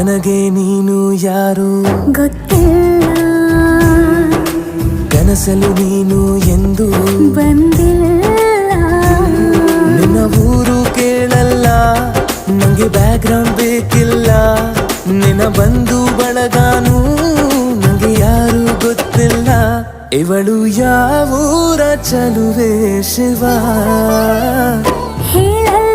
ನನಗೆ ನೀನು ಯಾರು ಗೊತ್ತಿಲ್ಲ, ಕನಸಲು ನೀನು ಎಂದು ಬಂದಿಲ್ಲ. ನಿನ್ನ ಊರು ಕೇಳಲ್ಲ, ನಂಗೆ ಬ್ಯಾಕ್ಗ್ರೌಂಡ್ ಬೇಕಿಲ್ಲ. ನಿನ್ನ ಬಂಧು ಬಳಗಾನು ನಂಗೆ ಯಾರು ಗೊತ್ತಿಲ್ಲ. ಇವಳು ಯಾವೂರ ಚಲುವೆ ಶಿವ ಹೇಳಲ್ಲ